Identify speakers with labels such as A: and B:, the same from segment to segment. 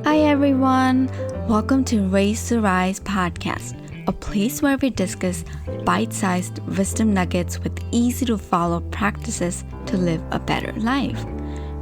A: Hi everyone, welcome to Raise to Rise podcast, a place where we discuss bite-sized wisdom nuggets with easy-to-follow practices to live a better life.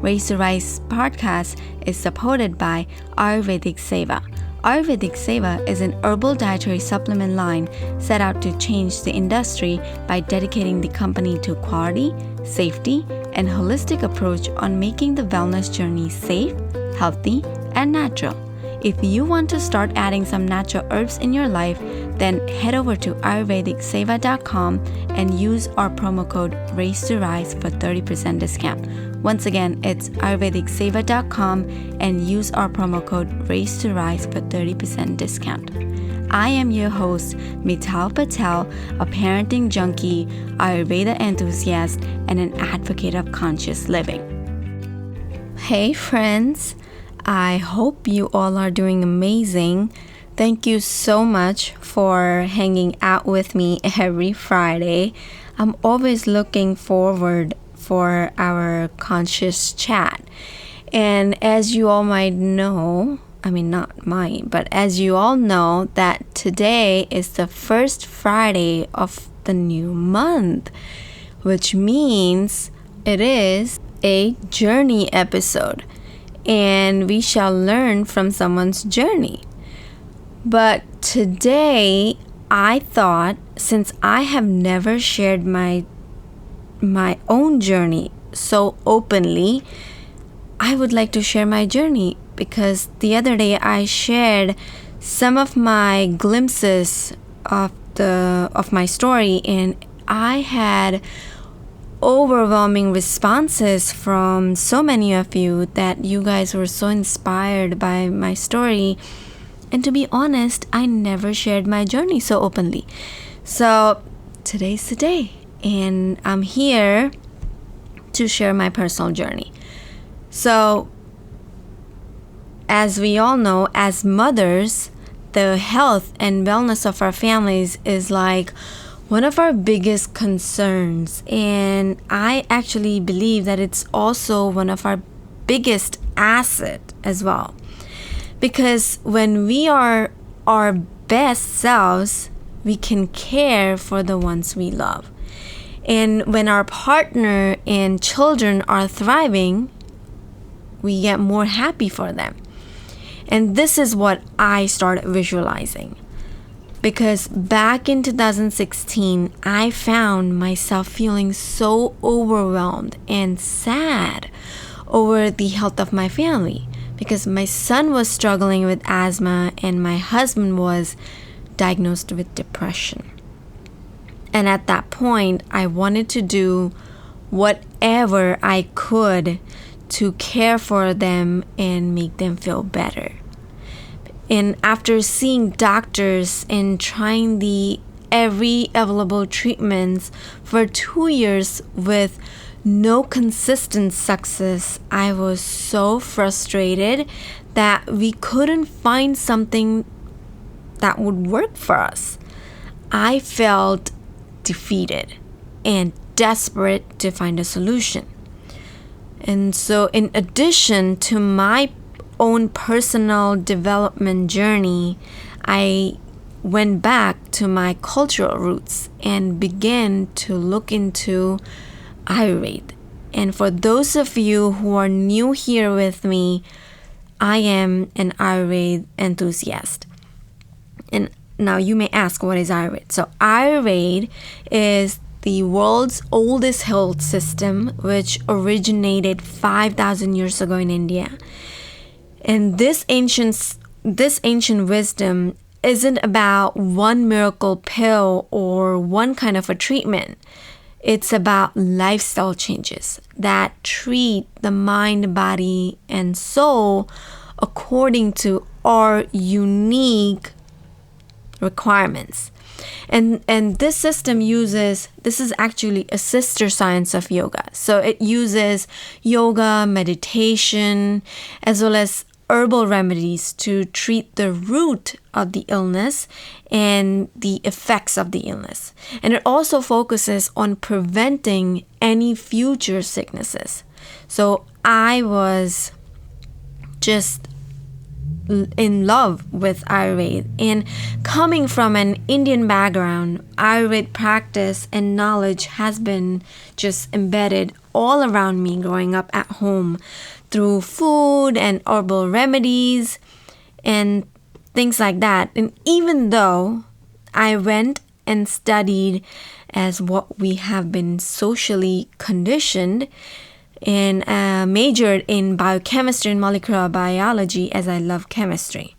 A: Raise to Rise podcast is supported by Ayurvedic Seva. Ayurvedic Seva is an herbal dietary supplement line set out to change the industry by dedicating the company to quality, safety, and holistic approach on making the wellness journey safe, healthy, and natural. If you want to start adding some natural herbs in your life, then head over to ayurvedicseva.com and use our promo code RAISE2RISE for 30% discount. Once again, it's ayurvedicseva.com and use our promo code RAISE2RISE for 30% discount. I am your host, Mital Patel, a parenting junkie, Ayurveda enthusiast, and an advocate of conscious living. Hey friends, I hope you all are doing amazing. Thank you so much for hanging out with me every Friday. I'm always looking forward for our conscious chat. And as you all might know, as you all know that today is the first Friday of the new month, which means it is a journey episode. And we shall learn from someone's journey. But today, I thought, since I have never shared my own journey so openly, I would like to share my journey because the other day I shared some of my glimpses of my story, and I had overwhelming responses from so many of you that you guys were so inspired by my story. And to be honest, I never shared my journey so openly. So today's the day, and I'm here to share my personal journey. So as we all know, as mothers, the health and wellness of our families is like one of our biggest concerns, and I actually believe that it's also one of our biggest asset as well. Because when we are our best selves, we can care for the ones we love. And when our partner and children are thriving, we get more happy for them. And this is what I started visualizing. Because back in 2016, I found myself feeling so overwhelmed and sad over the health of my family. Because my son was struggling with asthma and my husband was diagnosed with depression. And at that point, I wanted to do whatever I could to care for them and make them feel better. And after seeing doctors and trying the every available treatments for 2 years with no consistent success, I was so frustrated that we couldn't find something that would work for us. I felt defeated and desperate to find a solution. And so in addition to my own personal development journey, I went back to my cultural roots and began to look into Ayurveda. And for those of you who are new here with me, I am an Ayurveda enthusiast. And now you may ask, what is Ayurveda? So Ayurveda is the world's oldest health system, which originated 5,000 years ago in India. And this ancient wisdom isn't about one miracle pill or one kind of a treatment. It's about lifestyle changes that treat the mind, body, and soul according to our unique requirements. And this system this is actually a sister science of yoga. So it uses yoga, meditation, as well as herbal remedies to treat the root of the illness and the effects of the illness. And it also focuses on preventing any future sicknesses. So I was just in love with Ayurveda. And coming from an Indian background, Ayurveda practice and knowledge has been just embedded all around me growing up at home through food and herbal remedies and things like that. And even though I went and studied as what we have been socially conditioned and majored in biochemistry and molecular biology, as I love chemistry,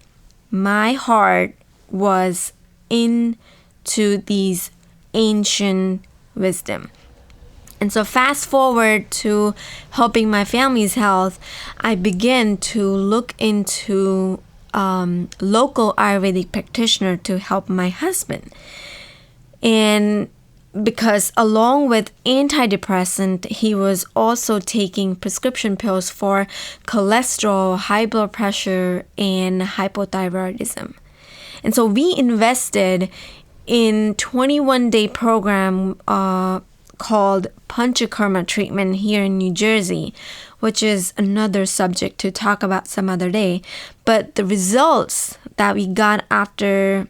A: my heart was into these ancient wisdom. And so fast forward to helping my family's health, I began to look into local Ayurvedic practitioner to help my husband. And because along with antidepressant, he was also taking prescription pills for cholesterol, high blood pressure, and hypothyroidism. And so we invested in 21-day program called Panchakarma treatment here in New Jersey, which is another subject to talk about some other day. But the results that we got after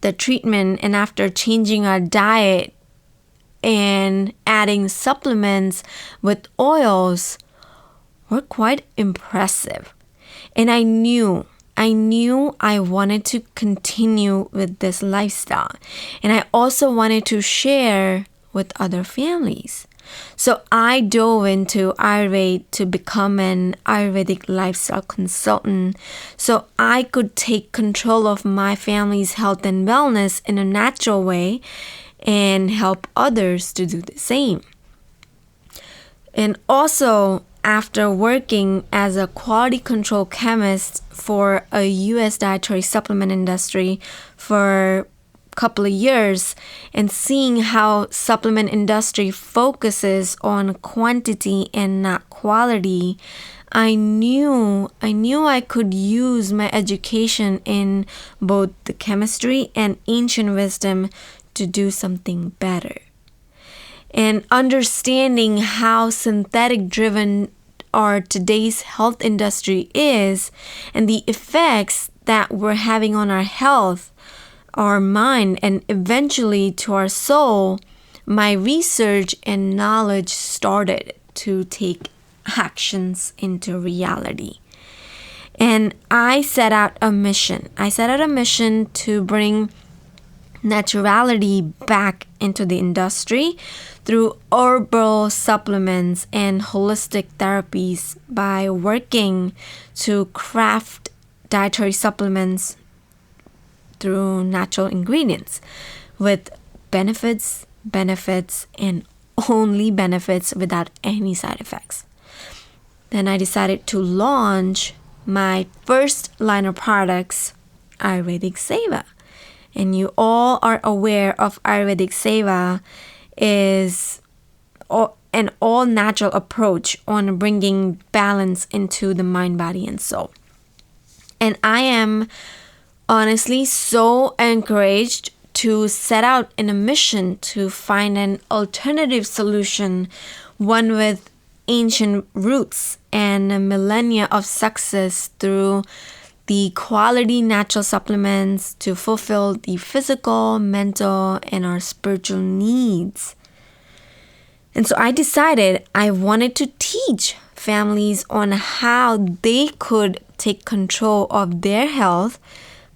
A: the treatment and after changing our diet and adding supplements with oils were quite impressive. And I knew I wanted to continue with this lifestyle. And I also wanted to share with other families. So I dove into Ayurveda to become an Ayurvedic lifestyle consultant so I could take control of my family's health and wellness in a natural way and help others to do the same. And also, after working as a quality control chemist for a U.S. dietary supplement industry for couple of years and seeing how supplement industry focuses on quantity and not quality, I knew I could use my education in both the chemistry and ancient wisdom to do something better. And understanding how synthetic driven our today's health industry is and the effects that we're having on our health, our mind, and eventually to our soul, my research and knowledge started to take actions into reality. And I set out a mission. To bring naturality back into the industry through herbal supplements and holistic therapies by working to craft dietary supplements through natural ingredients with benefits, and only benefits without any side effects. Then I decided to launch my first line of products, Ayurvedic Seva. And you all are aware of Ayurvedic Seva is an all-natural approach on bringing balance into the mind, body, and soul. And I am honestly so encouraged to set out in a mission to find an alternative solution, one with ancient roots and millennia of success through the quality natural supplements to fulfill the physical, mental, and our spiritual needs. And so I decided I wanted to teach families on how they could take control of their health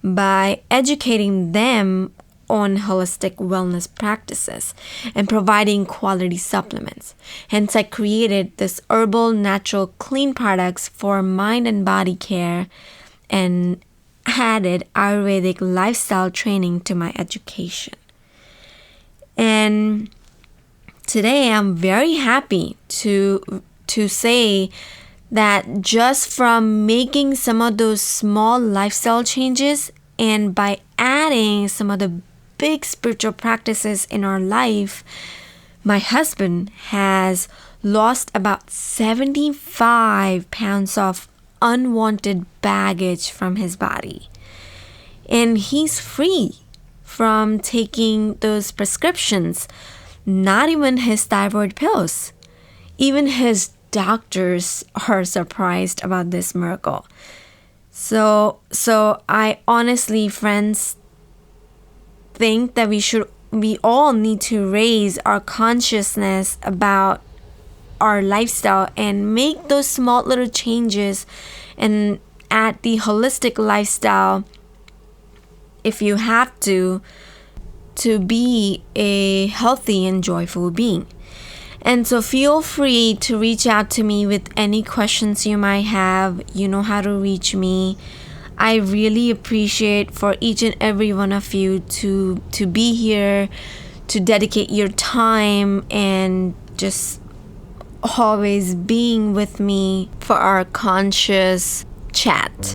A: by educating them on holistic wellness practices and providing quality supplements. Hence, I created this herbal, natural, clean products for mind and body care and added Ayurvedic lifestyle training to my education. And today, I'm very happy to say that just from making some of those small lifestyle changes and by adding some of the big spiritual practices in our life, my husband has lost about 75 pounds of unwanted baggage from his body. And he's free from taking those prescriptions, not even his thyroid pills. Even his doctors are surprised about this miracle. So I honestly, friends, think that we all need to raise our consciousness about our lifestyle and make those small little changes and add the holistic lifestyle if you have to be a healthy and joyful being. And so feel free to reach out to me with any questions you might have. You know how to reach me. I really appreciate for each and every one of you to be here, to dedicate your time, and just always being with me for our conscious chat.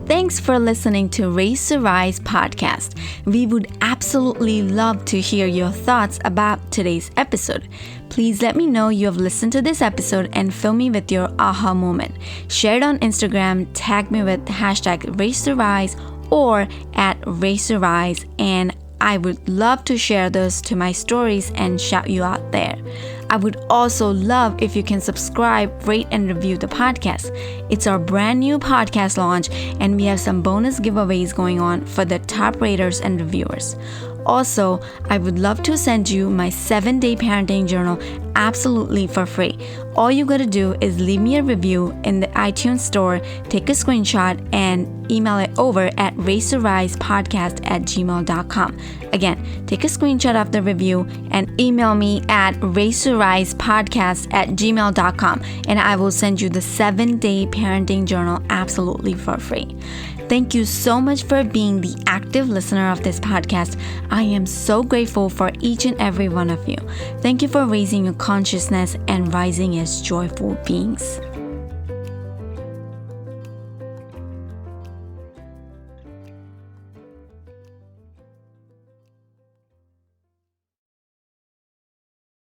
A: Thanks for listening to Raise to Rise podcast. We would absolutely love to hear your thoughts about today's episode. Please let me know you have listened to this episode and fill me with your aha moment. Share it on Instagram, tag me with hashtag Raise to Rise or at Raise to Rise, and I would love to share those to my stories and shout you out there. I would also love if you can subscribe, rate, and review the podcast. It's our brand new podcast launch, and we have some bonus giveaways going on for the top raters and reviewers. Also, I would love to send you my 7-day parenting journal absolutely for free. All you gotta do is leave me a review in the iTunes store, take a screenshot, and email it over at raisetorisepodcast@gmail.com. Again, take a screenshot of the review and email me at raisetorisepodcast@gmail.com, and I will send you the 7-day parenting journal absolutely for free. Thank you so much for being the active listener of this podcast. I am so grateful for each and every one of you. Thank you for raising your consciousness and rising as joyful beings.